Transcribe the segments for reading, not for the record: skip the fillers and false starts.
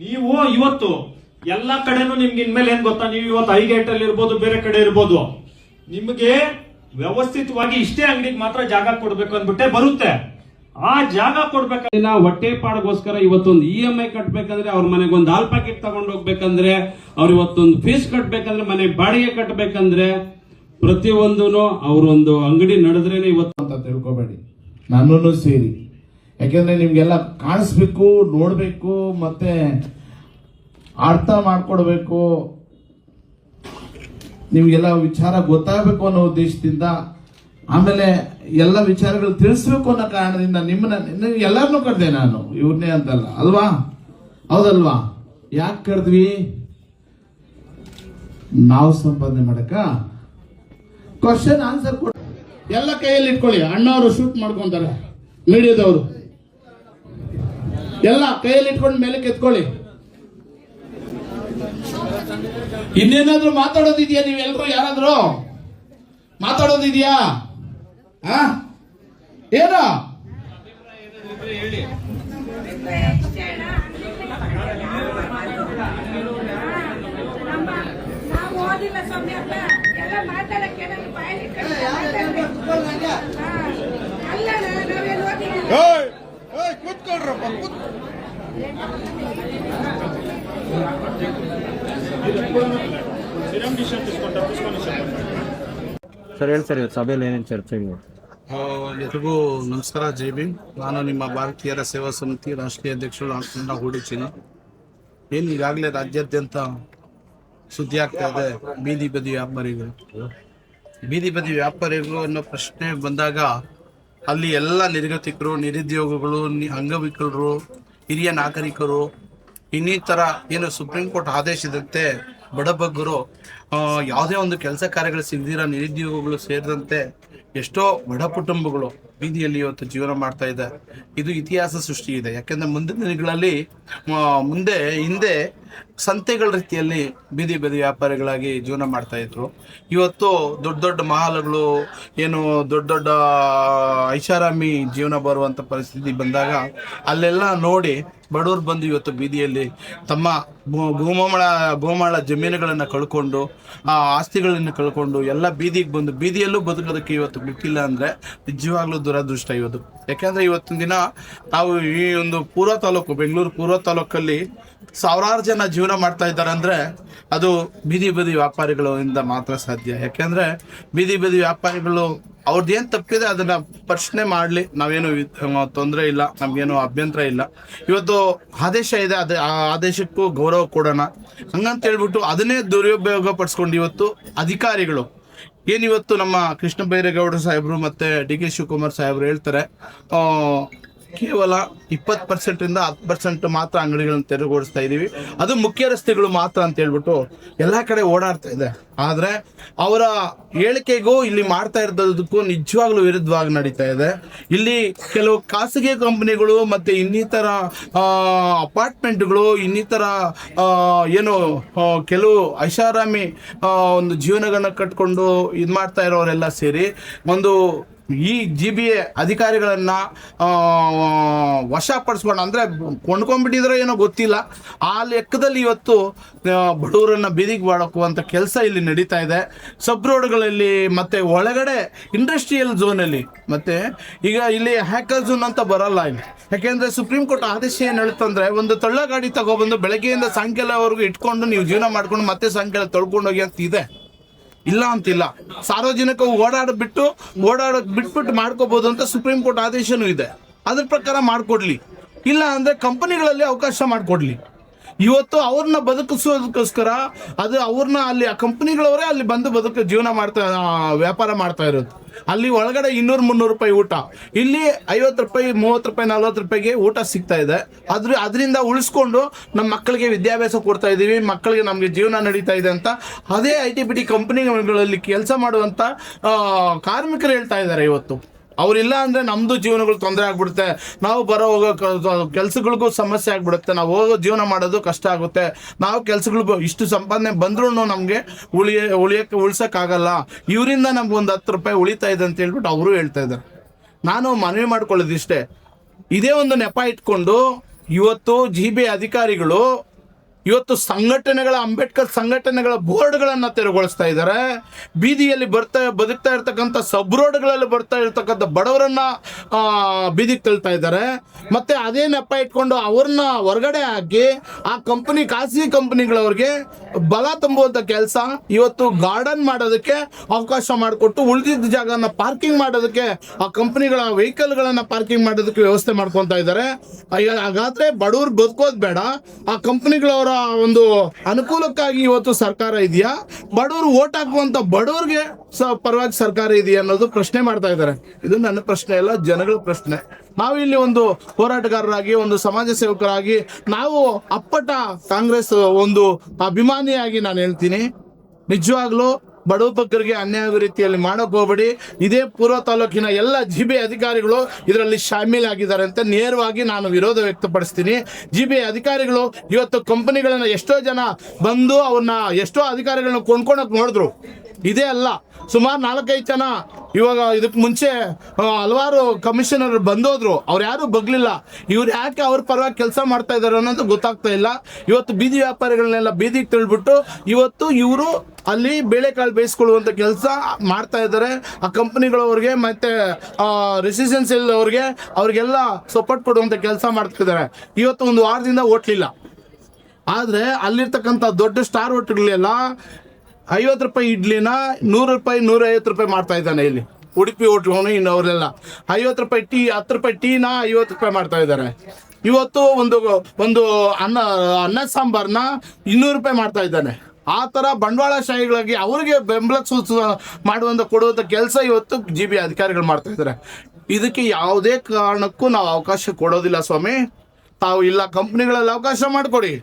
ನೀವು ಇವತ್ತು ಎಲ್ಲಾ ಕಡೆನೂ ನಿಮ್ಗೆ ಇನ್ಮೇಲೆ ಏನ್ ಗೊತ್ತಾ, ನೀವು ಇವತ್ತು ಹೈಗೇಟ್ ಅಲ್ಲಿ ಇರ್ಬೋದು, ಬೇರೆ ಕಡೆ ಇರ್ಬೋದು, ನಿಮ್ಗೆ ವ್ಯವಸ್ಥಿತವಾಗಿ ಇಷ್ಟೇ ಅಂಗಡಿಗೆ ಮಾತ್ರ ಜಾಗ ಕೊಡ್ಬೇಕು ಅಂದ್ಬಿಟ್ಟೆ ಬರುತ್ತೆ. ಆ ಜಾಗ ಕೊಡ್ಬೇಕಂದ್ರೆ ಹೊಟ್ಟೆ ಪಾಡ್ಗೋಸ್ಕರ ಇವತ್ತೊಂದು EMI ಕಟ್ಬೇಕಂದ್ರೆ, ಅವ್ರ ಮನೆಗೆ ಒಂದು ಹಾಲ್ ಪ್ಯಾಕೆಟ್ ತಗೊಂಡು ಹೋಗ್ಬೇಕಂದ್ರೆ, ಅವ್ರ ಇವತ್ತೊಂದು ಫೀಸ್ ಕಟ್ಬೇಕಂದ್ರೆ, ಮನೆ ಬಾಡಿಗೆ ಕಟ್ಬೇಕಂದ್ರೆ, ಪ್ರತಿಯೊಂದೂ ಅವ್ರೊಂದು ಅಂಗಡಿ ನಡೆದ್ರೇನೆ ಇವತ್ತು ಅಂತ ತಿಳ್ಕೊಬೇಡಿ, ನನ್ನನ್ನು ಸೇರಿ. ಯಾಕೆಂದ್ರೆ ನಿಮ್ಗೆಲ್ಲ ಕಾಣಿಸ್ಬೇಕು, ನೋಡ್ಬೇಕು, ಮತ್ತೆ ಅರ್ಥ ಮಾಡ್ಕೊಡ್ಬೇಕು, ನಿಮ್ಗೆಲ್ಲ ವಿಚಾರ ಗೊತ್ತಾಗಬೇಕು ಅನ್ನೋ ಉದ್ದೇಶದಿಂದ, ಆಮೇಲೆ ಎಲ್ಲ ವಿಚಾರಗಳು ತಿಳಿಸ್ಬೇಕು ಅನ್ನೋ ಕಾರಣದಿಂದ ನಿಮ್ಮನ್ನ ಎಲ್ಲರನ್ನೂ ಕರೆದೆ ನಾನು, ಇವ್ರನ್ನೇ ಅಂತಲ್ಲ ಅಲ್ವಾ, ಹೌದಲ್ವಾ? ಯಾಕೆ ಕರೆದ್ವಿ? ನಾವು ಸಂಪಾದನೆ ಮಾಡಕ ಕ್ವಶನ್ ಆನ್ಸರ್ ಕೊಡ. ಎಲ್ಲ ಕೈಯಲ್ಲಿ ಇಟ್ಕೊಳ್ಳಿ, ಅಣ್ಣವರು ಶೂಟ್ ಮಾಡ್ಕೊಂತಾರೆ, ಮೀಡಿಯಾದವರು ಎಲ್ಲ ಕೈಯಲ್ಲಿ ಇಟ್ಕೊಂಡು ಮೇಲೆ ಕೆತ್ಕೊಳ್ಳಿ. ಇನ್ನೇನಾದ್ರೂ ಮಾತಾಡೋದಿದ್ಯಾ? ನೀವೆಲ್ಲರೂ ಯಾರಾದ್ರೂ ಮಾತಾಡೋದಿದ್ಯಾ? ಏನೋ ಸರ್ ಹೇಳಿ ಸರ್, ಇವತ್ತು ಸಭೆಯಲ್ಲಿ ಏನೇನು ಚರ್ಚೆ? ಎಲ್ರಿಗೂ ನಮಸ್ಕಾರ, ಜೈ ಭೀಮ್. ನಾನು ನಿಮ್ಮ ಭಾರತೀಯರ ಸೇವಾ ಸಮಿತಿ ರಾಷ್ಟ್ರೀಯ ಅಧ್ಯಕ್ಷರು ಆಂಕಂಡ ಹೂಡಿಚಿನಿ. ಏನು ಈಗಾಗಲೇ ರಾಜ್ಯಾದ್ಯಂತ ಸುದ್ದಿ ಆಗ್ತಾ ಇದೆ ಬೀದಿ ಬದಿ ವ್ಯಾಪಾರಿಗಳು. ಬೀದಿ ಬದಿ ವ್ಯಾಪಾರಿಗಳು ಅನ್ನೋ ಪ್ರಶ್ನೆ ಬಂದಾಗ ಅಲ್ಲಿ ಎಲ್ಲ ನಿರ್ಗತಿಕರು, ನಿರುದ್ಯೋಗಿಗಳು, ಅಂಗವಿಕಲರು, ಹಿರಿಯ ನಾಗರಿಕರು, ಇನ್ನಿತರ ಏನು ಸುಪ್ರೀಂ ಕೋರ್ಟ್ ಆದೇಶದಂತೆ ಬಡಬಗ್ಗರು, ಯಾವುದೇ ಒಂದು ಕೆಲಸ ಕಾರ್ಯಗಳು ಸಿಗದಿರೋ ನಿರುದ್ಯೋಗಿಗಳು ಸೇರಿದಂತೆ ಎಷ್ಟೋ ಬಡ ಕುಟುಂಬಗಳು ಬೀದಿಯಲ್ಲಿ ಇವತ್ತು ಜೀವನ ಮಾಡ್ತಾ ಇದೆ. ಇದು ಇತಿಹಾಸ ಸೃಷ್ಟಿ ಇದೆ. ಯಾಕೆಂದ್ರೆ ಮುಂದಿನ ದಿನಗಳಲ್ಲಿ ಹಿಂದೆ ಸಂತೆಗಳ ರೀತಿಯಲ್ಲಿ ಬೀದಿ ಬದಿ ವ್ಯಾಪಾರಿಗಳಾಗಿ ಜೀವನ ಮಾಡ್ತಾ ಇದ್ರು. ಇವತ್ತು ದೊಡ್ಡ ದೊಡ್ಡ ಮಹಾಲಗಳು, ಏನು ದೊಡ್ಡ ದೊಡ್ಡ ಐಷಾರಾಮಿ ಜೀವನ ಬರುವಂಥ ಪರಿಸ್ಥಿತಿ ಬಂದಾಗ ಅಲ್ಲೆಲ್ಲ ನೋಡಿ ಬಡವರು ಬಂದು ಇವತ್ತು ಬೀದಿಯಲ್ಲಿ ತಮ್ಮ ಗೋಮಾಳ ಜಮೀನುಗಳನ್ನು ಕಳ್ಕೊಂಡು, ಆ ಆಸ್ತಿಗಳನ್ನು ಕಳ್ಕೊಂಡು ಎಲ್ಲ ಬೀದಿಗೆ ಬಂದು ಬೀದಿಯಲ್ಲೂ ಬದುಕೋದಕ್ಕೆ ಇವತ್ತು ಬಿಟ್ಟಿಲ್ಲ ಅಂದರೆ ನಿಜವಾಗ್ಲೂ ದುರದೃಷ್ಟ ಇವತ್ತು. ಯಾಕೆಂದರೆ ಇವತ್ತಿನ ದಿನ ನಾವು ಈ ಒಂದು ಪೂರ್ವ ತಾಲೂಕು, ಬೆಂಗಳೂರು ಪೂರ್ವ ತಾಲೂಕಲ್ಲಿ ಸಾವಿರಾರು ಜನ ಜೀವನ ಮಾಡ್ತಾ ಇದ್ದಾರೆ ಅಂದರೆ ಅದು ಬೀದಿ ಬದಿ ವ್ಯಾಪಾರಿಗಳಿಂದ ಮಾತ್ರ ಸಾಧ್ಯ. ಯಾಕೆಂದರೆ ಬೀದಿ ಬದಿ ವ್ಯಾಪಾರಿಗಳು ಅವ್ರದ್ದೇನು ತಪ್ಪಿದೆ ಅದನ್ನು ಪ್ರಶ್ನೆ ಮಾಡಲಿ, ನಾವೇನು ತೊಂದರೆ ಇಲ್ಲ, ನಮಗೇನು ಅಭ್ಯಂತರ ಇಲ್ಲ. ಇವತ್ತು ಆದೇಶ ಇದೆ, ಆ ಆದೇಶಕ್ಕೂ ಗೌರವ ಕೊಡೋಣ ಹಂಗಂತ ಹೇಳ್ಬಿಟ್ಟು ಅದನ್ನೇ ದುರುಪಯೋಗ ಪಡಿಸ್ಕೊಂಡು ಇವತ್ತು ಅಧಿಕಾರಿಗಳು ಏನಿವತ್ತು ನಮ್ಮ ಕೃಷ್ಣ ಬೈರೇಗೌಡರು ಸಾಹೇಬರು ಮತ್ತು DK ಶಿವಕುಮಾರ್ ಸಾಹೇಬರು ಹೇಳ್ತಾರೆ, ಕೇವಲ 20% 10% ಮಾತ್ರ ಅಂಗಡಿಗಳನ್ನು ತೆರವುಗೊಳಿಸ್ತಾ ಇದ್ದೀವಿ, ಅದು ಮುಖ್ಯ ರಸ್ತೆಗಳು ಮಾತ್ರ ಅಂತ ಹೇಳ್ಬಿಟ್ಟು ಎಲ್ಲ ಕಡೆ ಓಡಾಡ್ತಾ ಇದೆ. ಆದರೆ ಅವರ ಹೇಳಿಕೆಗೂ ಇಲ್ಲಿ ಮಾಡ್ತಾ ಇರೋದಕ್ಕೂ ನಿಜವಾಗ್ಲೂ ವಿರುದ್ಧವಾಗಿ ನಡೀತಾ ಇದೆ. ಇಲ್ಲಿ ಕೆಲವು ಖಾಸಗಿ ಕಂಪನಿಗಳು ಮತ್ತು ಇನ್ನಿತರ ಅಪಾರ್ಟ್ಮೆಂಟ್ಗಳು, ಇನ್ನಿತರ ಏನು ಕೆಲವು ಐಷಾರಾಮಿ ಒಂದು ಜೀವನಗಳನ್ನ ಕಟ್ಕೊಂಡು ಇದು ಮಾಡ್ತಾ ಇರೋರೆಲ್ಲ ಸೇರಿ ಒಂದು ಈ GBA ಅಧಿಕಾರಿಗಳನ್ನು ವಶಪಡಿಸ್ಕೊಂಡು, ಅಂದರೆ ಕೊಂಡ್ಕೊಂಡ್ಬಿಟ್ಟಿದ್ರೆ ಏನೋ ಗೊತ್ತಿಲ್ಲ, ಆ ಲೆಕ್ಕದಲ್ಲಿ ಇವತ್ತು ಬಡವರನ್ನು ಬೀದಿಗೆ ಬಾಳಕುವಂಥ ಕೆಲಸ ಇಲ್ಲಿ ನಡೀತಾ ಇದೆ. ಸಬ್ ರೋಡ್ಗಳಲ್ಲಿ ಮತ್ತು ಒಳಗಡೆ ಇಂಡಸ್ಟ್ರಿಯಲ್ ಝೋನಲ್ಲಿ, ಮತ್ತು ಈಗ ಇಲ್ಲಿ ಹ್ಯಾಕರ್ ಝೋನ್ ಅಂತ ಬರಲ್ಲ ಇಲ್ಲಿ. ಯಾಕೆಂದರೆ ಸುಪ್ರೀಂ ಕೋರ್ಟ್ ಆದೇಶ ಏನು ಹೇಳುತ್ತಂದರೆ, ಒಂದು ತಳ್ಳ ಗಾಡಿ ತಗೊಬಂದು ಬೆಳಗ್ಗೆಯಿಂದ ಸಾಯಂಕಾಲವರೆಗೂ ಇಟ್ಕೊಂಡು ನೀವು ಜೀವನ ಮಾಡ್ಕೊಂಡು ಮತ್ತೆ ಸಾಯಂಕಾಲ ತೊಳ್ಕೊಂಡೋಗಿ ಅಂತ ಇದೆ, ಇಲ್ಲ ಅಂತಿಲ್ಲ. ಸಾರ್ವಜನಿಕ ಓಡಾಡೋದು ಬಿಟ್ಬಿಟ್ಟು ಮಾಡ್ಕೋಬಹುದು ಅಂತ ಸುಪ್ರೀಂ ಕೋರ್ಟ್ ಆದೇಶನೂ ಇದೆ. ಅದ್ರ ಪ್ರಕಾರ ಮಾಡಿಕೊಡ್ಲಿ, ಇಲ್ಲ ಅಂದರೆ ಕಂಪನಿಗಳಲ್ಲಿ ಅವಕಾಶ ಮಾಡಿಕೊಡ್ಲಿ. ಇವತ್ತು ಅವ್ರನ್ನ ಬದುಕಿಸೋದಕ್ಕೋಸ್ಕರ ಅದು ಅವ್ರನ್ನ ಅಲ್ಲಿ ಆ ಕಂಪನಿಗಳವರೇ ಅಲ್ಲಿ ಬಂದು ಜೀವನ ವ್ಯಾಪಾರ ಮಾಡ್ತಾ ಇರೋದು. ಅಲ್ಲಿ ಒಳಗಡೆ 200-300 ರೂಪಾಯಿ ಊಟ, ಇಲ್ಲಿ 50 ರೂಪಾಯಿ, 30 ರೂಪಾಯಿ, 40 ರೂಪಾಯಿಗೆ ಊಟ ಸಿಗ್ತಾ ಇದೆ. ಅದರಿಂದ ಉಳಿಸ್ಕೊಂಡು ನಮ್ಮ ಮಕ್ಕಳಿಗೆ ವಿದ್ಯಾಭ್ಯಾಸ ಕೊಡ್ತಾ ಇದ್ದೀವಿ, ಮಕ್ಕಳಿಗೆ ನಮಗೆ ಜೀವನ ನಡೀತಾ ಇದೆ ಅಂತ ಅದೇ IT-BT ಕಂಪನಿಗಳಲ್ಲಿ ಕೆಲಸ ಮಾಡುವಂಥ ಕಾರ್ಮಿಕರು ಹೇಳ್ತಾ ಇದ್ದಾರೆ. ಇವತ್ತು ಅವರಿಲ್ಲ ಅಂದರೆ ನಮ್ಮದು ಜೀವನಗಳು ತೊಂದರೆ ಆಗ್ಬಿಡುತ್ತೆ, ನಾವು ಹೋಗೋ ಕೆಲಸಗಳಿಗೂ ಸಮಸ್ಯೆ ಆಗ್ಬಿಡುತ್ತೆ, ನಾವು ಹೋಗೋ ಜೀವನ ಮಾಡೋದು ಕಷ್ಟ ಆಗುತ್ತೆ, ನಾವು ಕೆಲಸಗಳಿಗೂ ಇಷ್ಟು ಸಂಪಾದನೆ ಬಂದ್ರೂ ನಮಗೆ ಉಳ್ಸೋಕ್ಕಾಗಲ್ಲ, ಇವರಿಂದ ನಮ್ಗೆ ಒಂದು 10 ರೂಪಾಯಿ ಉಳಿತಾ ಇದೆ ಅಂತ ಹೇಳ್ಬಿಟ್ಟು ಅವರು ಹೇಳ್ತಾ ಇದ್ದಾರೆ. ನಾನು ಮನವಿ ಮಾಡ್ಕೊಳ್ಳೋದಿಷ್ಟೇ, ಇದೇ ಒಂದು ನೆಪ ಇಟ್ಕೊಂಡು ಇವತ್ತು GBA ಅಧಿಕಾರಿಗಳು ಇವತ್ತು ಸಂಘಟನೆಗಳ ಅಂಬೇಡ್ಕರ್ ಸಂಘಟನೆಗಳ ಬೋರ್ಡ್ಗಳನ್ನ ತೆರವುಗೊಳಿಸ್ತಾ ಇದ್ದಾರೆ. ಬೀದಿಯಲ್ಲಿ ಬದುಕ್ತಾ ಇರ್ತಕ್ಕಂಥ ಸಬ್ ರೋಡ್ಗಳಲ್ಲಿ ಬರ್ತಾ ಇರ್ತಕ್ಕಂಥ ಬಡವರನ್ನ ಬೀದಿಗೆ ತಳ್ತಾ ಇದ್ದಾರೆ. ಮತ್ತೆ ಅದೇ ನೆಪ ಇಟ್ಕೊಂಡು ಅವ್ರನ್ನ ಹೊರಗಡೆ ಹಾಕಿ ಆ ಕಂಪನಿ ಖಾಸಗಿ ಕಂಪನಿಗಳವ್ರಿಗೆ ಬಲ ತುಂಬುವಂತ ಕೆಲಸ. ಇವತ್ತು ಗಾರ್ಡನ್ ಮಾಡೋದಕ್ಕೆ ಅವಕಾಶ ಮಾಡಿಕೊಟ್ಟು ಉಳಿದಿದ್ದ ಜಾಗನ ಪಾರ್ಕಿಂಗ್ ಮಾಡೋದಕ್ಕೆ ಆ ಕಂಪನಿಗಳ ವೆಹಿಕಲ್ಗಳನ್ನ ಪಾರ್ಕಿಂಗ್ ಮಾಡೋದಕ್ಕೆ ವ್ಯವಸ್ಥೆ ಮಾಡ್ಕೊತಾ ಇದ್ದಾರೆ. ಹಾಗಾದ್ರೆ ಬಡವ್ರು ಬದುಕೋದು ಬೇಡ, ಆ ಕಂಪನಿಗಳವರ ಒಂದು ಅನುಕೂಲಕ್ಕಾಗಿ ಇವತ್ತು ಸರ್ಕಾರ ಇದೆಯಾ, ಬಡವರು ಓಟ್ ಹಾಕುವಂತ ಬಡವ್ರಿಗೆ ಪರವಾಗಿ ಸರ್ಕಾರ ಇದೆಯಾ ಅನ್ನೋದು ಪ್ರಶ್ನೆ ಮಾಡ್ತಾ ಇದ್ದಾರೆ. ಇದು ನನ್ನ ಪ್ರಶ್ನೆ ಅಲ್ಲ, ಜನಗಳ ಪ್ರಶ್ನೆ. ನಾವು ಇಲ್ಲಿ ಒಂದು ಹೋರಾಟಗಾರರಾಗಿ, ಒಂದು ಸಮಾಜ ಸೇವಕರಾಗಿ, ನಾವು ಅಪ್ಪಟ ಕಾಂಗ್ರೆಸ್ ಒಂದು ಅಭಿಮಾನಿಯಾಗಿ ನಾನು ಹೇಳ್ತೀನಿ, ನಿಜವಾಗ್ಲೂ ಬಡವ ಬಗ್ಗರಿಗೆ ಅನ್ಯಾಯ ಆಗೋ ರೀತಿಯಲ್ಲಿ ಮಾಡೋಕೆ ಹೋಗಬೇಡಿ. ಇದೇ ಪೂರ್ವ ತಾಲೂಕಿನ ಎಲ್ಲ ಜಿಬಿ ಅಧಿಕಾರಿಗಳು ಇದರಲ್ಲಿ ಶಾಮೀಲಾಗಿದ್ದಾರೆ ಅಂತ ನೇರವಾಗಿ ನಾನು ವಿರೋಧ ವ್ಯಕ್ತಪಡಿಸ್ತೀನಿ. ಜಿಬಿ ಅಧಿಕಾರಿಗಳು ಇವತ್ತು ಕಂಪನಿಗಳನ್ನ ಎಷ್ಟೋ ಜನ ಬಂದು ಅವ್ರನ್ನ ಎಷ್ಟೋ ಅಧಿಕಾರಿಗಳನ್ನ ಕೊಂಡ್ಕೊಳಕ್ ನೋಡಿದ್ರು. ಇದೇ ಅಲ್ಲ, ಸುಮಾರು 4-5 ಜನ ಇವಾಗ ಇದಕ್ಕೆ ಮುಂಚೆ ಹಲವಾರು ಕಮಿಷನರ್ ಬಂದೋದ್ರು, ಅವ್ರು ಯಾರು ಬಗ್ಲಿಲ್ಲ. ಇವ್ರು ಯಾಕೆ ಅವ್ರ ಪರವಾಗಿ ಕೆಲಸ ಮಾಡ್ತಾ ಇದಾರೆ ಅನ್ನೋದು ಗೊತ್ತಾಗ್ತಾ ಇಲ್ಲ. ಇವತ್ತು ಬೀದಿ ವ್ಯಾಪಾರಿಗಳನ್ನೆಲ್ಲ ಬೀದಿಗೆ ತಳ್ಳಿಬಿಟ್ಟು ಇವತ್ತು ಇವರು ಅಲ್ಲಿ ಬೇಳೆಕಾಳು ಬೇಯಿಸ್ಕೊಳ್ಳುವಂತ ಕೆಲಸ ಮಾಡ್ತಾ ಇದ್ದಾರೆ. ಆ ಕಂಪನಿಗಳವ್ರಿಗೆ ಮತ್ತೆ ರೆಸಿಡೆನ್ಸಿಯಲ್ ಅವ್ರಿಗೆಲ್ಲ ಸಪೋರ್ಟ್ ಕೊಡುವಂತ ಕೆಲಸ ಮಾಡ್ತಿದ್ದಾರೆ. ಇವತ್ತು ಒಂದು ವಾರದಿಂದ ಓಟ್ಲಿಲ್ಲ. ಆದ್ರೆ ಅಲ್ಲಿರ್ತಕ್ಕಂಥ ದೊಡ್ಡ ಸ್ಟಾರ್ ಹೋಟೆಲ್ಗಳೆಲ್ಲ 50 ರೂಪಾಯಿ ಇಡ್ಲಿನ 100 ರೂಪಾಯಿ 150 ರೂಪಾಯಿ ಮಾಡ್ತಾ ಇದ್ದಾನೆ. ಇಲ್ಲಿ ಉಡುಪಿ ಹೋಟ್ಲು ಇನ್ನವರೆಲ್ಲ 50 ರೂಪಾಯಿ ಟೀ, 10 ರೂಪಾಯಿ ಟೀನ 50 ರೂಪಾಯಿ ಮಾಡ್ತಾ ಇದ್ದಾರೆ. ಇವತ್ತು ಒಂದು ಅನ್ನ ಸಾಂಬಾರ್ನ 200 ರೂಪಾಯಿ ಮಾಡ್ತಾ ಇದ್ದಾನೆ. ಆ ಥರ ಬಂಡವಾಳಶಾಹಿಗಳಾಗಿ ಅವರಿಗೆ ಬೆಂಬಲ ಮಾಡುವಂತ ಕೊಡುವಂಥ ಕೆಲಸ ಇವತ್ತು ಜಿಬಿ ಅಧಿಕಾರಿಗಳು ಮಾಡ್ತಾ ಇದ್ದಾರೆ. ಇದಕ್ಕೆ ಯಾವುದೇ ಕಾರಣಕ್ಕೂ ನಾವು ಅವಕಾಶ ಕೊಡೋದಿಲ್ಲ ಸ್ವಾಮಿ. ತಾವು ಇಲ್ಲ ಕಂಪ್ನಿಗಳಲ್ಲಿ ಅವಕಾಶ ಮಾಡಿಕೊಡಿ,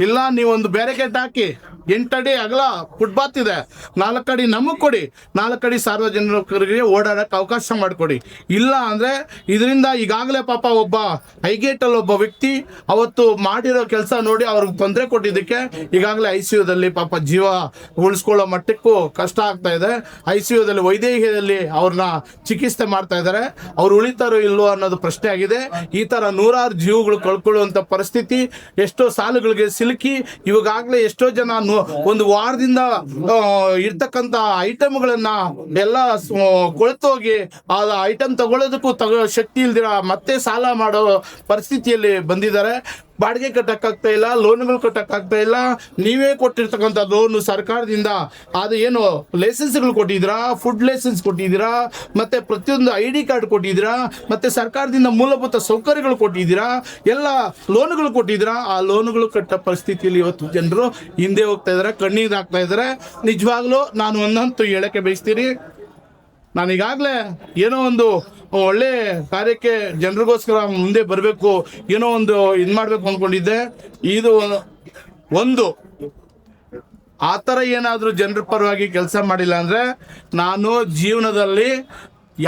ಇಲ್ಲ ನೀವೊಂದು ಬ್ಯಾರಿಕೇಡ್ ಹಾಕಿ 8 ಅಡಿ ಅಗಲ ಫುಟ್ಪಾತ್ ಇದೆ, 4 ಅಡಿ ನಮಗೆ ಕೊಡಿ, 4 ಅಡಿ ಸಾರ್ವಜನಿಕರಿಗೆ ಓಡಾಡಕ್ಕೆ ಅವಕಾಶ ಮಾಡಿಕೊಡಿ. ಇಲ್ಲ ಅಂದರೆ ಇದರಿಂದ ಈಗಾಗಲೇ ಪಾಪ ಒಬ್ಬ ಹೈಗೇಟಲ್ಲಿ ಒಬ್ಬ ವ್ಯಕ್ತಿ ಅವತ್ತು ಮಾಡಿರೋ ಕೆಲಸ ನೋಡಿ ಅವ್ರಿಗೆ ತೊಂದರೆ ಕೊಟ್ಟಿದ್ದಕ್ಕೆ ಈಗಾಗಲೇ ICUದಲ್ಲಿ ಪಾಪ ಜೀವ ಉಳಿಸ್ಕೊಳ್ಳೋ ಮಟ್ಟಕ್ಕೂ ಕಷ್ಟ ಆಗ್ತಾ ಇದೆ. ICUದಲ್ಲಿ ವೈದ್ಯಕೀಯದಲ್ಲಿ ಅವ್ರನ್ನ ಚಿಕಿತ್ಸೆ ಮಾಡ್ತಾ ಇದ್ದಾರೆ. ಅವ್ರು ಉಳಿತಾರೋ ಇಲ್ವೋ ಅನ್ನೋದು ಪ್ರಶ್ನೆ ಆಗಿದೆ. ಈ ಥರ 100 ಜೀವಗಳು ಕಳ್ಕೊಳ್ಳುವಂಥ ಪರಿಸ್ಥಿತಿ, ಎಷ್ಟೋ ಸಾಲುಗಳಿಗೆ ಸಿಲುಕಿ ಇವಾಗಲೇ ಎಷ್ಟೋ ಜನ ಒಂದು ವಾರದಿಂದ ಇರ್ತಕ್ಕಂಥ ಐಟಮ್ಗಳನ್ನ ಎಲ್ಲ ಕೊಳ್ತೋಗಿ ಆ ಐಟಮ್ ತಗೊಳ್ಳೋದಕ್ಕೂ ಶಕ್ತಿ ಇಲ್ದಿರ ಮತ್ತೆ ಸಾಲ ಮಾಡೋ ಪರಿಸ್ಥಿತಿಯಲ್ಲಿ ಬಂದಿದ್ದಾರೆ. ಬಾಡಿಗೆ ಕಟ್ಟಕ್ಕಾಗ್ತಾ ಇಲ್ಲ, ಲೋನ್ಗಳು ಕಟ್ಟಕ್ಕಾಗ್ತಾ ಇಲ್ಲ. ನೀವೇ ಕೊಟ್ಟಿರ್ತಕ್ಕಂಥ ಲೋನು ಸರ್ಕಾರದಿಂದ ಅದು ಏನು ಲೈಸೆನ್ಸ್ಗಳು ಕೊಟ್ಟಿದ್ದೀರಾ, ಫುಡ್ ಲೈಸೆನ್ಸ್ ಕೊಟ್ಟಿದ್ದೀರಾ, ಮತ್ತೆ ಪ್ರತಿಯೊಂದು ID ಕಾರ್ಡ್ ಕೊಟ್ಟಿದ್ದೀರಾ, ಮತ್ತೆ ಸರ್ಕಾರದಿಂದ ಮೂಲಭೂತ ಸೌಕರ್ಯಗಳು ಕೊಟ್ಟಿದ್ದೀರಾ, ಎಲ್ಲ ಲೋನ್ಗಳು ಕೊಟ್ಟಿದ್ದೀರಾ. ಆ ಲೋನ್ಗಳು ಕಟ್ಟ ಪರಿಸ್ಥಿತಿಯಲ್ಲಿ ಇವತ್ತು ಜನರು ಹಿಂದೆ ಹೋಗ್ತಾ ಇದ್ದಾರೆ, ಕಣ್ಣೀರು ಹಾಕ್ತಾ ಇದ್ದಾರೆ. ನಿಜವಾಗ್ಲೂ ನಾನು ಒಂದಂತೂ ಹೇಳಕ್ಕೆ ಬಯಸ್ತೀನಿ, ನಾನೀಗಾಗಲೇ ಏನೋ ಒಂದು ಒಳ್ಳೆ ಕಾರ್ಯಕ್ಕೆ ಜನರಿಗೋಸ್ಕರ ಮುಂದೆ ಬರಬೇಕು, ಏನೋ ಒಂದು ಇದು ಮಾಡಬೇಕು ಅಂದ್ಕೊಂಡಿದ್ದೆ. ಇದು ಒಂದು ಆ ಥರ ಏನಾದರೂ ಜನರ ಪರವಾಗಿ ಕೆಲಸ ಮಾಡಿಲ್ಲ ಅಂದರೆ ನಾನು ಜೀವನದಲ್ಲಿ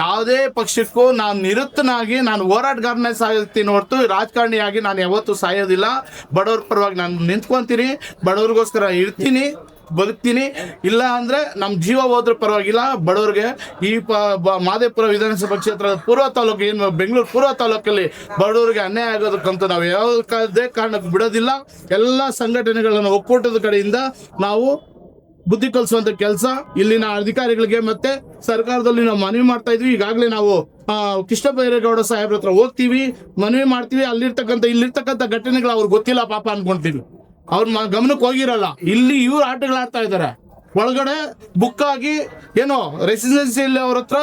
ಯಾವುದೇ ಪಕ್ಷಕ್ಕೂ ನಾನು ನಿರತನಾಗಿ ನಾನು ಹೋರಾಟಗಾರನೇ ಸಾಯ್ತೀನಿ ಹೊರತು ರಾಜಕಾರಣಿಯಾಗಿ ನಾನು ಯಾವತ್ತೂ ಸಾಯೋದಿಲ್ಲ. ಬಡವ್ರ ಪರವಾಗಿ ನಾನು ನಿಂತ್ಕೊತೀನಿ, ಬಡವ್ರಿಗೋಸ್ಕರ ಇರ್ತೀನಿ, ಬದುಕ್ತೀನಿ. ಇಲ್ಲ ಅಂದರೆ ನಮ್ಮ ಜೀವ ಹೋದ್ರ ಪರವಾಗಿಲ್ಲ. ಬಡವ್ರಿಗೆ ಈ ಮಾದೇಪುರ ವಿಧಾನಸಭಾ ಕ್ಷೇತ್ರದ ಪೂರ್ವ ತಾಲೂಕು ಏನು ಬೆಂಗಳೂರು ಪೂರ್ವ ತಾಲೂಕಲ್ಲಿ ಬಡವರಿಗೆ ಅನ್ಯಾಯ ಆಗೋದಕ್ಕಂತೂ ನಾವು ಯಾವುದೇ ಕಾರಣಕ್ಕೆ ಬಿಡೋದಿಲ್ಲ. ಎಲ್ಲ ಸಂಘಟನೆಗಳನ್ನು ಒಕ್ಕೂಟದ ಕಡೆಯಿಂದ ನಾವು ಬುದ್ಧಿ ಕಲಿಸುವಂತ ಕೆಲಸ ಇಲ್ಲಿನ ಅಧಿಕಾರಿಗಳಿಗೆ ಮತ್ತೆ ಸರ್ಕಾರದಲ್ಲಿ ನಾವು ಮನವಿ ಮಾಡ್ತಾ ಇದ್ವಿ. ಈಗಾಗಲೇ ನಾವು ಕೃಷ್ಣ ಬೈರೇಗೌಡ ಸಾಹೇಬ್ರ ಹತ್ರ ಹೋಗ್ತೀವಿ, ಮನವಿ ಮಾಡ್ತೀವಿ. ಇಲ್ಲಿರ್ತಕ್ಕಂಥ ಘಟನೆಗಳು ಅವ್ರಿಗೆ ಗೊತ್ತಿಲ್ಲ ಪಾಪ ಅನ್ಕೊಂತೀವಿ, ಅವ್ರ ಗಮನಕ್ಕೆ ಹೋಗಿರಲ್ಲ. ಇಲ್ಲಿ ಇವ್ರು ಆಟಗಳಾಡ್ತಾ ಇದ್ದಾರೆ. ಒಳಗಡೆ ಬುಕ್ ಆಗಿ ಏನೋ ರೆಸಿಡೆನ್ಸಿಯಲ್ಲಿ ಅವ್ರ ಹತ್ರ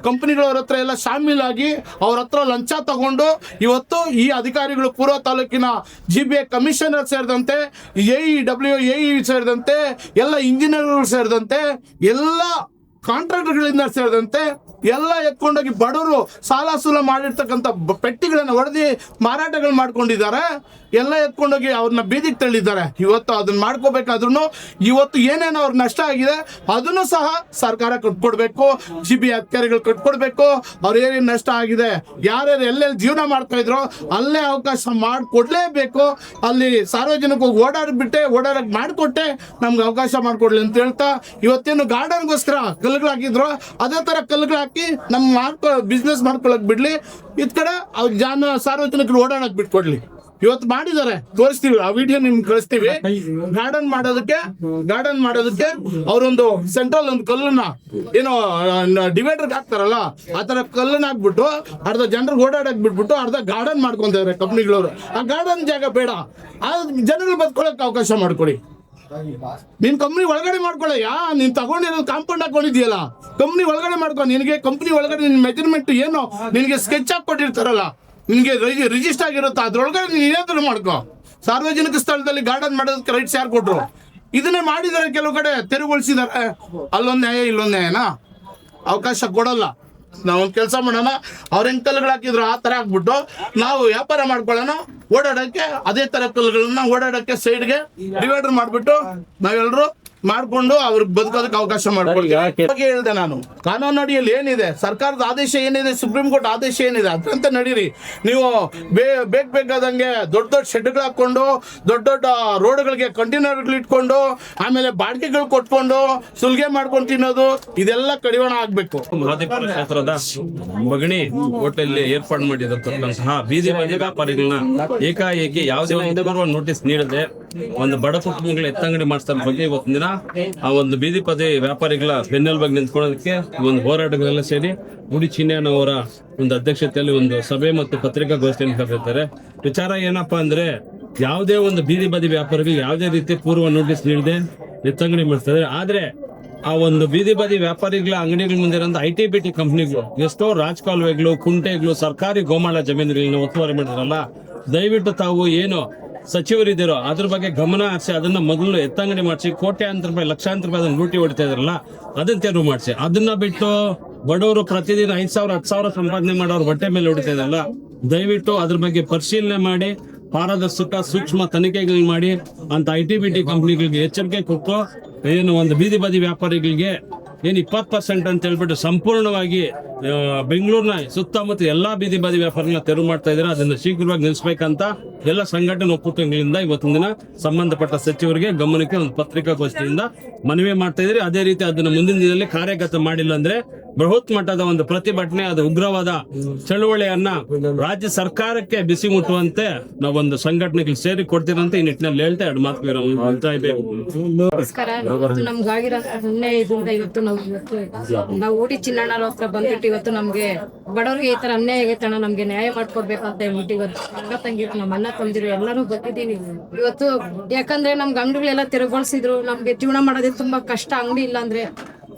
ಕಂಪನಿಗಳವ್ರ ಹತ್ರ ಎಲ್ಲ ಶಾಮೀಲಾಗಿ ಅವ್ರ ಹತ್ರ ಲಂಚ ತಗೊಂಡು ಇವತ್ತು ಈ ಅಧಿಕಾರಿಗಳು ಪೂರ್ವ ತಾಲೂಕಿನ GBA ಕಮಿಷನರ್ ಸೇರಿದಂತೆ AE ಸೇರಿದಂತೆ ಎಲ್ಲ ಇಂಜಿನಿಯರ್ಗಳು ಸೇರಿದಂತೆ ಎಲ್ಲ ಕಾಂಟ್ರಾಕ್ಟರ್ಗಳಿಂದ ಸೇರಿದಂತೆ ಎಲ್ಲ ಎತ್ಕೊಂಡೋಗಿ ಬಡವರು ಸಾಲ ಮಾಡಿರ್ತಕ್ಕಂಥ ಪೆಟ್ಟಿಗಳನ್ನು ಹೊಡೆದು ಮಾರಾಟಗಳು ಮಾಡ್ಕೊಂಡಿದ್ದಾರೆ. ಎಲ್ಲ ಎತ್ಕೊಂಡೋಗಿ ಅವ್ರನ್ನ ಬೀದಿಗೆ ತಳ್ಳಿದ್ದಾರೆ. ಇವತ್ತು ಅದನ್ನ ಮಾಡ್ಕೋಬೇಕಾದ್ರೂ ಇವತ್ತು ಏನೇನು ಅವ್ರ ನಷ್ಟ ಆಗಿದೆ ಅದನ್ನು ಸಹ ಸರ್ಕಾರ ಕಟ್ಕೊಡ್ಬೇಕು, GBA ಅಧಿಕಾರಿಗಳು ಕಟ್ಕೊಡ್ಬೇಕು. ಅವ್ರು ಏನೇನು ನಷ್ಟ ಆಗಿದೆ, ಯಾರ್ಯಾರು ಎಲ್ಲೆಲ್ಲಿ ಜೀವನ ಮಾಡ್ತಾ ಇದ್ರು ಅಲ್ಲೇ ಅವಕಾಶ ಮಾಡಿಕೊಡ್ಲೇಬೇಕು. ಅಲ್ಲಿ ಸಾರ್ವಜನಿಕವಾಗಿ ಓಡಾಡಕ್ಕೆ ಮಾಡಿಕೊಟ್ಟೆ ನಮ್ಗೆ ಅವಕಾಶ ಮಾಡಿಕೊಡ್ಲಿ ಅಂತ ಹೇಳ್ತಾ, ಇವತ್ತೇನು ಗಾರ್ಡನ್ಗೋಸ್ಕರ ಕಲ್ಲುಗಳು ಹಾಕಿದ್ರು ಅದೇ ಥರ ಕಲ್ಲುಗಳು ಹಾಕಿ ನಮ್ಮ ಬಿಸ್ನೆಸ್ ಮಾಡ್ಕೊಳಕ್ ಬಿಡ್ಲಿ. ಇದ್ ಕಡೆ ಅವ್ರ ಸಾರ್ವಜನಿಕರು ಓಡಾಡಕ್ ಬಿಟ್ಕೊಡ್ಲಿ. ಇವತ್ತು ಮಾಡಿದ್ದಾರೆ, ತೋರಿಸ್ತೀವಿ, ಆ ವಿಡಿಯೋ ನಿಮ್ಗೆ ಕಳಿಸ್ತೀವಿ. ಗಾರ್ಡನ್ ಮಾಡೋದಕ್ಕೆ ಅವರೊಂದು ಸೆಂಟ್ರಲ್ ಒಂದು ಕಲ್ಲನ್ನ ಏನೋ ಡಿವೈಡರ್ ಹಾಕ್ತಾರಲ್ಲ, ಆ ತರ ಕಲ್ಲನ್ನ ಹಾಕ್ಬಿಟ್ಟು ಅರ್ಧ ಜನರಿಗೆ ಓಡಾಡಕ್ ಬಿಟ್ಬಿಟ್ಟು ಅರ್ಧ ಗಾರ್ಡನ್ ಮಾಡ್ಕೊಂತಾರೆ ಕಂಪ್ನಿಗಳವರು. ಆ ಗಾರ್ಡನ್ ಜಾಗ ಬೇಡ, ಆ ಜನಗಳು ಬದುಕೊಳ್ಳೋಕೆ ಅವಕಾಶ ಮಾಡ್ಕೊಡಿ. ನೀನ್ ಕಂಪ್ನಿ ಒಳಗಡೆ ಮಾಡ್ಕೊಳ್ಳಯ್ಯ, ನೀನ್ ತಗೊಂಡಿರೋ ಕಾಂಪೌಂಡ್ ಹಾಕೊಂಡಿದ್ಯಲ್ಲ, ಕಂಪ್ನಿ ಒಳಗಡೆ ಮಾಡ್ಕೊ. ನಿನಗೆ ಕಂಪ್ನಿ ಒಳಗಡೆ ನಿನ್ ಮೆಜರ್ಮೆಂಟ್ ಏನು ನಿನಗೆ ಸ್ಕೆಚ್ ಹಾಕಿ ಕೊಟ್ಟಿರ್ತಾರಲ್ಲ, ನಿನ್ಗೆ ರಿಜಿಸ್ಟರ್ ಆಗಿರುತ್ತಾ, ಅದ್ರೊಳಗಡೆ ನೀನ್ ಏನಾದ್ರು ಮಾಡ್ಕೊ. ಸಾರ್ವಜನಿಕ ಸ್ಥಳದಲ್ಲಿ ಗಾರ್ಡನ್ ಮಾಡೋದಕ್ಕೆ ರೈಟ್ಸ್ ಯಾರು ಕೊಟ್ರು? ಇದನ್ನೇ ಮಾಡಿದ್ದಾರೆ, ಕೆಲವು ಕಡೆ ತೆರವುಗೊಳಿಸಿದ್ದಾರೆ. ಅಲ್ಲೊಂದ್ ನ್ಯಾಯ ಇಲ್ಲೊಂದ್ ನ್ಯಾಯನಾ? ಅವಕಾಶ ಕೊಡಲ್ಲ. ನಾವೊಂದು ಕೆಲಸ ಮಾಡೋಣ, ಅವ್ರ ಹೆಂಗ್ ಕಲ್ಲುಗಳು ಹಾಕಿದ್ರು ಆ ತರ ಹಾಕ್ಬಿಟ್ಟು ನಾವು ವ್ಯಾಪಾರ ಮಾಡ್ಕೊಳ್ಳೋಣ. ಓಡಾಡಕ್ಕೆ ಅದೇ ತರ ಕಲ್ಲುಗಳನ್ನ ಓಡಾಡಕ್ಕೆ ಸೈಡ್ಗೆ ಡಿವೈಡರ್ ಮಾಡ್ಬಿಟ್ಟು ನಾವೆಲ್ಲರೂ ಮಾಡ್ಕೊಂಡು ಅವ್ರಿಗೆ ಬದುಕೋದಕ್ಕೆ ಅವಕಾಶ ಮಾಡ್ಕೊಳ್ಳಿ ಹೇಳ್ದೆ ನಾನು. ಕಾನೂನು ಅಡಿಯಲ್ಲಿ ಏನಿದೆ, ಸರ್ಕಾರದ ಆದೇಶ ಏನಿದೆ, ಸುಪ್ರೀಂ ಕೋರ್ಟ್ ಆದೇಶ ಏನಿದೆ ಅದಂತ ನಡೀರಿ. ನೀವು ಬೇಕಾದಂಗೆ ದೊಡ್ಡ ಶೆಡ್ಗಳು ಹಾಕೊಂಡು, ದೊಡ್ಡ ರೋಡ್ಗಳಿಗೆ ಕಂಟೈನರ್ಗಳು ಇಟ್ಕೊಂಡು, ಆಮೇಲೆ ಬಾಡಿಗೆಗಳು ಕೊಟ್ಕೊಂಡು ಸುಲಿಗೆ ಮಾಡ್ಕೊಂಡು ತಿನ್ನೋದು, ಇದೆಲ್ಲ ಕಡಿವಾಣ ಆಗ್ಬೇಕು. ಮಹದೇವಪುರ ಕ್ಷೇತ್ರದ ಮಗಣಿ ಹೋಟೆಲ್ ಏರ್ಪಾಡು ಮಾಡಿದಂತಹ ಬೀದಿ ಬದಿ ವ್ಯಾಪಾರಿಗಳನ್ನ ಏಕಾಏಕಿ ಯಾವುದೇ ಒಂದು ಪೂರ್ವ ನೋಟಿಸ್ ನೀಡದೆ ಒಂದು ಬಡ ಕುಟುಂಬಗಳ ಎತ್ತಂಗಡಿ ಮಾಡಿಸ್ತಾ ಬಗ್ಗೆ ಇವತ್ತಿನ ದಿನ ಆ ಒಂದು ಬೀದಿ ಪದಿ ವ್ಯಾಪಾರಿಗಳ ಬೆನ್ನೆಲುಬಾಗಿ ನಿಂತ್ಕೊಳ್ಳೋದಕ್ಕೆ ಒಂದು ಹೋರಾಟಗಳೆಲ್ಲ ಸೇರಿ ಗುಡಿ ಚಿನ್ನಯ್ಯನವರ ಒಂದು ಅಧ್ಯಕ್ಷತೆಯಲ್ಲಿ ಒಂದು ಸಭೆ ಮತ್ತು ಪತ್ರಿಕಾಗೋಷ್ಠಿಯನ್ನು ಕರೆದಿದ್ದಾರೆ. ವಿಚಾರ ಏನಪ್ಪಾ ಅಂದ್ರೆ, ಯಾವುದೇ ಒಂದು ಬೀದಿ ಬದಿ ವ್ಯಾಪಾರಿಗಳು ಯಾವುದೇ ರೀತಿ ಪೂರ್ವ ನೋಟಿಸ್ ನೀಡದೆ ಎತ್ತಂಗಡಿ ಮಾಡಿಸ್ತಾರೆ. ಆದ್ರೆ ಆ ಒಂದು ಬೀದಿ ಬದಿ ವ್ಯಾಪಾರಿಗಳ ಅಂಗಡಿಗಳ ಮುಂದೆ ITBT ಕಂಪ್ನಿಗಳು ಎಷ್ಟೋ ರಾಜಕಾಲುವೆಗಳು, ಕುಂಟೆಗಳು, ಸರ್ಕಾರಿ ಗೋಮಾಳ ಜಮೀನುಗಳನ್ನ ಒತ್ತುವರಿ ಮಾಡಿದ್ರಲ್ಲ, ದಯವಿಟ್ಟು ತಾವು ಏನು ಸಚಿವರಿದ್ದೀರೋ ಅದ್ರ ಬಗ್ಗೆ ಗಮನ ಹರಿಸಿ ಅದನ್ನ ಮೊದಲು ಎತ್ತಂಗಡಿ ಮಾಡಿಸಿ, ಕೋಟ್ಯಾಂತರ ರೂಪಾಯಿ, ಲಕ್ಷಾಂತರ ರೂಪಾಯಿ ಅದನ್ನ ಲೂಟಿ ಹೊಡಿತಾ ಇದ್ರಲ್ಲ, ಅದನ್ನ ತೆರವು ಮಾಡಿಸಿ. ಅದನ್ನ ಬಿಟ್ಟು ಬಡವರು ಪ್ರತಿದಿನ 5,000 10,000 ಸಂಪಾದನೆ ಮಾಡೋರು ಹೊಟ್ಟೆ ಮೇಲೆ ಹೊಡಿತಾ ಇದ್ರಲ್ಲ, ದಯವಿಟ್ಟು ಅದ್ರ ಬಗ್ಗೆ ಪರಿಶೀಲನೆ ಮಾಡಿ ಪಾರದರ್ಶಕ ಸೂಕ್ಷ್ಮ ತನಿಖೆಗಳು ಮಾಡಿ ಅಂತ ITBT ಕಂಪ್ನಿಗಳಿಗೆ ಎಚ್ಚರಿಕೆ ಕೊಟ್ಟು ಏನು ಒಂದು ಬೀದಿ ಬದಿ ವ್ಯಾಪಾರಿಗಳಿಗೆ ಏನು 20% ಅಂತ ಹೇಳ್ಬಿಟ್ಟು ಸಂಪೂರ್ಣವಾಗಿ ಬೆಂಗಳೂರಿನ ಸುತ್ತಮುತ್ತ ಎಲ್ಲಾ ಬೀದಿ ಬದಿ ವ್ಯಾಪಾರಗಳನ್ನ ತೆರವು ಮಾಡ್ತಾ ಇದ್ದಾರೆ. ಅದನ್ನ ಶೀಘ್ರವಾಗಿ ನಿಲ್ಲಿಸಬೇಕಂತ ಎಲ್ಲ ಸಂಘಟನೆ ಒಕ್ಕೂಟಗಳಿಂದ ಇವತ್ತಿನ ದಿನ ಸಂಬಂಧಪಟ್ಟ ಸಚಿವರಿಗೆ ಗಮನಕ್ಕೆ ಒಂದು ಪತ್ರಿಕಾಗೋಷ್ಠಿಯಿಂದ ಮನವಿ ಮಾಡ್ತಾ ಇದ್ರಿ. ಅದೇ ರೀತಿ ಅದನ್ನ ಮುಂದಿನ ದಿನದಲ್ಲಿ ಕಾರ್ಯಗತ ಮಾಡಿಲ್ಲ ಅಂದ್ರೆ ಬೃಹತ್ ಮಟ್ಟದ ಒಂದು ಪ್ರತಿಭಟನೆ, ಅದು ಉಗ್ರವಾದ ಚಳುವಳಿಯನ್ನ ರಾಜ್ಯ ಸರ್ಕಾರಕ್ಕೆ ಬಿಸಿ ಮುಟ್ಟುವಂತೆ ನಾವೊಂದು ಸಂಘಟನೆಗಳು ಸೇರಿ ಕೊಡ್ತೀರಂತ ಈ ನಿಟ್ಟಿನಲ್ಲಿ ಹೇಳ್ತಾ ಎರಡು ಮಾತು ಹೇಳ್ತಾ ಇದ್ದೇವೆ. ನಮಸ್ಕಾರ. ಇವತ್ತು ನಮ್ಗಾಗಿರೋ ಅನ್ಯಾಯದಿಂದ ಇವತ್ತು ನಾವು ಓಡಿ ಚಿನ್ನಣ್ಣರ ಹತ್ರ ಬಂದ್ಬಿಟ್ಟು ಇವತ್ತು ನಮ್ಗೆ ಬಡವರಿಗೆ ಈ ತರ ಅನ್ಯಾಯ ಆಗೈತೆ ಅಣ್ಣ, ನಮ್ಗೆ ನ್ಯಾಯ ಮಾಡ್ಕೊಡ್ಬೇಕು ಅಂತ ಹೇಳ್ಬಿಟ್ಟು ಇವತ್ತು ಅಣ್ಣ ತಂಗಿರು, ನಮ್ಮ ಅಣ್ಣ ತಂದಿರು ಎಲ್ಲರೂ ಬಂದಿದ್ದೀವಿ ಇವತ್ತು. ಯಾಕಂದ್ರೆ ನಮ್ಗೆ ಅಂಗಡಿಗಳೆಲ್ಲ ತೆರವುಗೊಳಿಸಿದ್ರು, ನಮ್ಗೆ ಜೀವನ ಮಾಡೋದೇ ತುಂಬಾ ಕಷ್ಟ. ಅಂಗಡಿ ಇಲ್ಲ ಅಂದ್ರೆ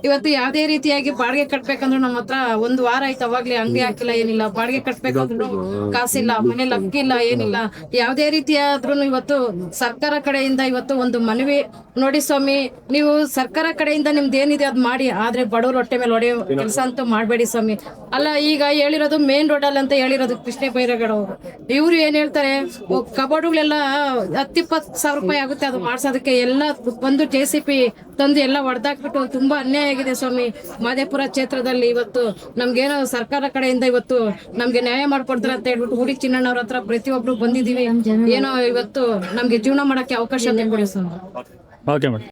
ಇವತ್ತು ಯಾವುದೇ ರೀತಿಯಾಗಿ ಬಾಡಿಗೆ ಕಟ್ಬೇಕಂದ್ರು ನಮ್ಮ ಹತ್ರ 1 ವಾರ ಆಯ್ತು, ಅವಾಗ್ಲೇ ಅಂಗಡಿ ಹಾಕಿಲ್ಲ, ಏನಿಲ್ಲ. ಬಾಡಿಗೆ ಕಟ್ಬೇಕಂದ್ರು ಕಾಸಿಲ್ಲ, ಮನೇಲಿ ಅಕ್ಕಿಲ್ಲ, ಏನಿಲ್ಲ. ಯಾವುದೇ ರೀತಿಯಾದ್ರೂ ಇವತ್ತು ಸರ್ಕಾರ ಕಡೆಯಿಂದ ಇವತ್ತು ಒಂದು ಮನವಿ ನೋಡಿ ಸ್ವಾಮಿ, ನೀವು ಸರ್ಕಾರ ಕಡೆಯಿಂದ ನಿಮ್ದು ಏನಿದೆ ಅದ್ ಮಾಡಿ, ಆದ್ರೆ ಬಡವ್ರ ಹೊಟ್ಟೆ ಮೇಲೆ ಹೊಡೆಯೋ ಕೆಲಸ ಅಂತೂ ಮಾಡ್ಬೇಡಿ ಸ್ವಾಮಿ. ಅಲ್ಲ, ಈಗ ಹೇಳಿರೋದು ಮೇನ್ ರೋಡ್ ಅಲ್ಲಿ ಅಂತ ಹೇಳಿರೋದು ಕೃಷ್ಣ ಬೈರೇಗೌಡ ಅವರು. ಇವ್ರು ಏನ್ ಹೇಳ್ತಾರೆ, ಕಬೋರ್ಡ್ಗಳೆಲ್ಲ 10-20 ಸಾವಿರ ರೂಪಾಯಿ ಆಗುತ್ತೆ ಅದು ಮಾಡ್ಸೋದಕ್ಕೆ. ಎಲ್ಲ ಒಂದು JCP ತಂದು ಎಲ್ಲ ಹೊಡೆದಾಕ್ಬಿಟ್ಟು ತುಂಬಾ ಅನ್ಯಾಯ ಆಗಿದೆ ಸ್ವಾಮಿ. ಮಹದೇವಪುರ ಕ್ಷೇತ್ರದಲ್ಲಿ ಇವತ್ತು ನಮ್ಗೇನೋ ಸರ್ಕಾರ ಕಡೆಯಿಂದ ಇವತ್ತು ನಮ್ಗೆ ನ್ಯಾಯ ಮಾಡ್ಕೊಡ್ತಾರೆ ಅಂತ ಹೇಳ್ಬಿಟ್ಟು ಗುಡಿ ಚಿನ್ನಣ್ಣವ್ರ ಹತ್ರ ಪ್ರತಿಯೊಬ್ರು ಬಂದಿದೀವಿ. ಏನೋ ಇವತ್ತು ನಮ್ಗೆ ಜೀವನ ಮಾಡಕ್ಕೆ ಅವಕಾಶ ಕೊಡಿ ಸ್ವಾಮಿ. Okay madam.